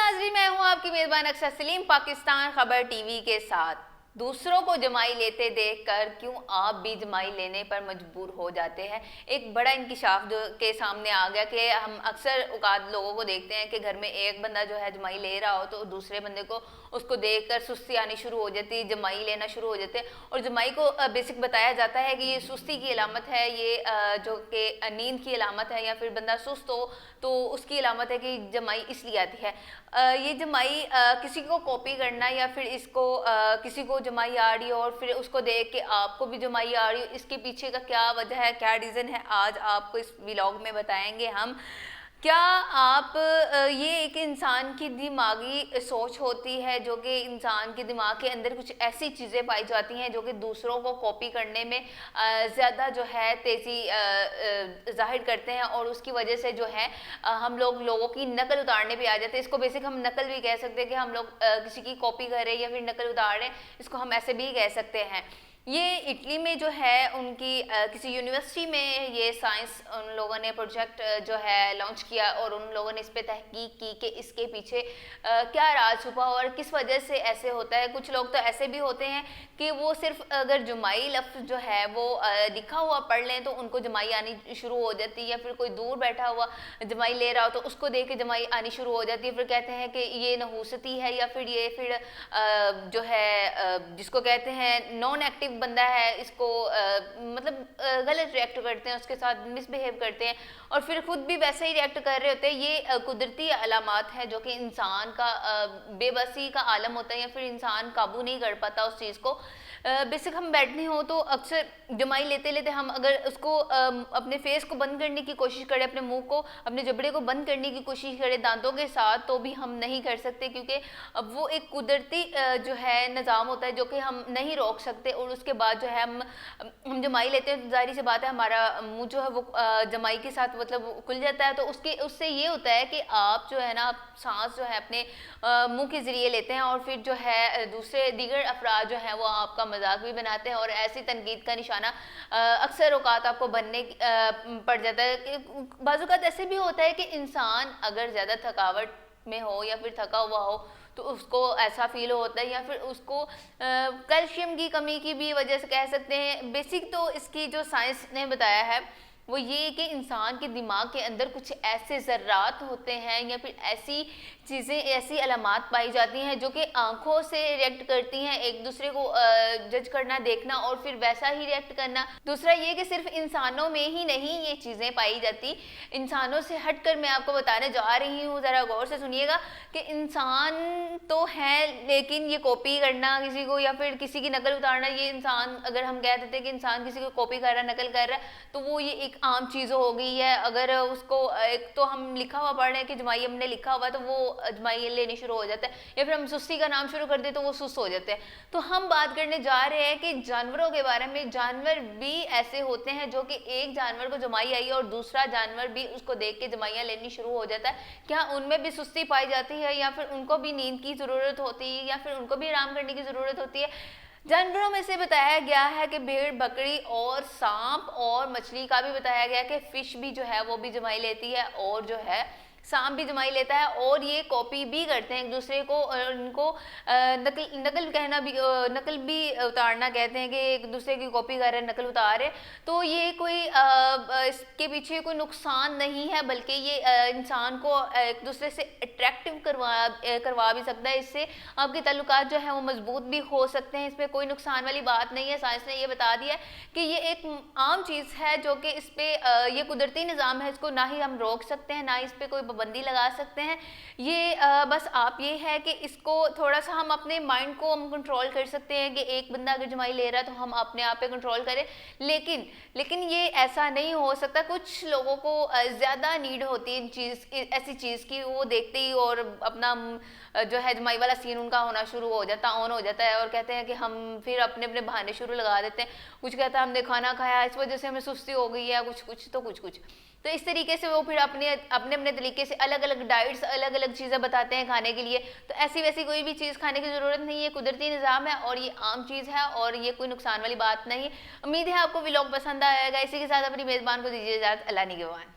नाजरीन, मैं हूं आपकी मेजबान अक्षर सलीम पाकिस्तान खबर टीवी के साथ। दूसरों को जमाई लेते देखकर क्यों आप भी जमाई लेने पर मजबूर हो जाते हैं। एक बड़ा इंकिशाफ जो के सामने आ गया कि हम अक्सर औकात लोगों को देखते हैं कि घर में एक बंदा जो है जमाई ले रहा हो तो दूसरे बंदे को उसको देखकर सुस्ती आनी शुरू हो जाती है, जमाई लेना शुरू हो जाते हैं। और जमाई को बेसिक बताया जाता है कि ये सुस्ती की अलामत है, ये जो कि नींद की अलामत है, या फिर बंदा सुस्त हो तो उसकी अलामत है कि जमाई इसलिए आती है। ये जमाई किसी को कॉपी करना या फिर इसको किसी को जमाई आ रही हो और फिर उसको देख के आपको भी जमाई आ रही हो, इसके पीछे का क्या वजह है, क्या रीज़न है, आज आपको इस व्लॉग में बताएंगे हम। क्या आप ये एक इंसान की दिमागी सोच होती है जो कि इंसान के दिमाग के अंदर कुछ ऐसी चीज़ें पाई जाती हैं जो कि दूसरों को कॉपी करने में ज़्यादा जो है तेज़ी जाहिर करते हैं, और उसकी वजह से जो है हम लोगों की नकल उतारने पे आ जाते हैं। इसको बेसिक हम नकल भी कह सकते हैं कि हम लोग किसी की कॉपी कर रहे हैं या फिर नकल उतार रहे हैं, इसको हम ऐसे भी कह सकते हैं। ये इटली में जो है उनकी किसी यूनिवर्सिटी में ये साइंस उन लोगों ने प्रोजेक्ट जो है लॉन्च किया, और उन लोगों ने इस पे तहकीक की कि इसके पीछे क्या राज छुपा और किस वजह से ऐसे होता है। कुछ लोग तो ऐसे भी होते हैं कि वो सिर्फ अगर जमाई लफ्ज़ जो है वो लिखा हुआ पढ़ लें तो उनको जमाई आनी शुरू हो जाती है, या फिर कोई दूर बैठा हुआ जमाई ले रहा हो तो उसको देख के जमाई आनी शुरू हो जाती है। फिर कहते हैं कि ये नहूसती है, या फिर ये फिर जो है जिसको कहते हैं नॉन एक्टिव बंदा है, इसको मतलब गलत रिएक्ट करते हैं, उसके साथ मिसबिहेव करते हैं और फिर खुद भी वैसे ही रिएक्ट कर रहे होते हैं। ये कुदरती अलामात है जो कि इंसान का बेबसी का आलम होता है, या फिर इंसान काबू नहीं कर पाता उस चीज़ को। बेसिक हम बैठने हो तो अक्सर जमाई लेते लेते हम अगर उसको अपने फेस को बंद करने की कोशिश करें, अपने मुंह को, अपने जबड़े को बंद करने की कोशिश करें दांतों के साथ, तो भी हम नहीं कर सकते, क्योंकि वो एक कुदरती जो है निज़ाम होता है जो कि हम नहीं रोक सकते। और उसके बाद जो है हम जमाई लेते हैं तो जाहिर सी बात है हमारा मुंह जो है वो जमाई के साथ मतलब खुल जाता है। तो उससे ये होता है कि आप जो है ना सांस जो है अपने मुंह के ज़रिए लेते हैं, और फिर जो है दूसरे दीगर अफराद जो हैं वो आपका मजाक भी बनाते हैं, और ऐसी तनकीद का निशाना अक्सर औकात आपको बनने पड़ जाता है। बाज़-औक़ात ऐसे भी होता है कि इंसान अगर ज़्यादा थकावट में हो या फिर थका हुआ हो तो उसको ऐसा फील होता है, या फिर उसको कैल्शियम की कमी की भी वजह से कह सकते हैं। बेसिक तो इसकी जो साइंस ने बताया है वो ये कि इंसान के दिमाग के अंदर कुछ ऐसे ज़र्रात होते हैं या फिर ऐसी चीज़ें, ऐसी अलामात पाई जाती हैं जो कि आंखों से रिएक्ट करती हैं, एक दूसरे को जज करना, देखना और फिर वैसा ही रिएक्ट करना। दूसरा ये कि सिर्फ इंसानों में ही नहीं ये चीज़ें पाई जाती, इंसानों से हटकर मैं आपको बताने जा रही हूँ, ज़रा गौर से सुनिएगा कि इंसान तो है लेकिन ये कॉपी करना किसी को या फिर किसी की नकल उतारना, ये इंसान अगर हम कह देते हैं कि इंसान किसी को कॉपी कर रहा है, नकल कर रहा है, तो वो ये एक आम चीज़ हो गई है। अगर उसको एक तो हम लिखा हुआ पढ़ रहे हैं कि जमाई हमने लिखा हुआ तो वो जमाई लेनी शुरू हो जाता है, या फिर हम सुस्ती का नाम शुरू कर दे तो वो सुस्त हो जाते हैं। तो हम बात करने जा रहे हैं कि जानवरों के बारे में। जानवर भी ऐसे होते हैं जो कि एक जानवर को जमाई आई और दूसरा जानवर भी उसको देख के जमाइयाँ लेनी शुरू हो जाता है। क्या उनमें भी सुस्ती पाई जाती है, या फिर उनको भी नींद की ज़रूरत होती है, या फिर उनको भी आराम करने की ज़रूरत होती है? जानवरों में से बताया गया है कि भेड़, बकरी और सांप और मछली का भी बताया गया कि फिश भी जो है वो भी जमाई लेती है, और जो है सांप भी जमाई लेता है, और ये कॉपी भी करते हैं एक दूसरे को। इनको नकल भी उतारना कहते हैं कि एक दूसरे की कॉपी कर रहे हैं, नकल उतार रहे। तो ये कोई इसके पीछे कोई नुकसान नहीं है, बल्कि ये इंसान को एक दूसरे से अट्रैक्टिव करवा भी सकता है। इससे आपके ताल्लुकात जो है वो मजबूत भी हो सकते हैं, इसमें कोई नुकसान वाली बात नहीं है। साइंस ने ये बता दिया है कि ये एक आम चीज़ है जो कि इस पर ये कुदरती निज़ाम है, इसको ना ही हम रोक सकते हैं ना इस पर कोई पाबंदी लगा सकते हैं। ये बस आप ये है कि इसको थोड़ा सा हम अपने माइंड को हम कंट्रोल कर सकते हैं कि एक बंदा अगर जमाई ले रहा है तो हम अपने आप पे कंट्रोल करें, लेकिन ये ऐसा नहीं हो सकता। कुछ लोगों को ज़्यादा नीड होती है ऐसी चीज़ की, वो देखते ही और अपना जो है जमाई वाला सीन उनका होना शुरू हो जाता, ऑन हो जाता है, और कहते हैं कि हम फिर अपने अपने बहाने शुरू लगा देते हैं। कुछ कहता है हमने खाना खाया इस वजह से हमें सुस्ती हो गई है, कुछ। तो इस तरीके से वो फिर अपने अपने तरीके से अलग अलग डाइट्स, अलग अलग चीज़ें बताते हैं खाने के लिए। तो ऐसी वैसी कोई भी चीज़ खाने की ज़रूरत नहीं है, कुदरती निज़ाम है और ये आम चीज़ है और ये कोई नुकसान वाली बात नहीं। उम्मीद है आपको व्लॉग पसंद आएगा। इसी के साथ अपनी मेज़बान को दीजिए इजाज़त। अल्लाह निगहबान।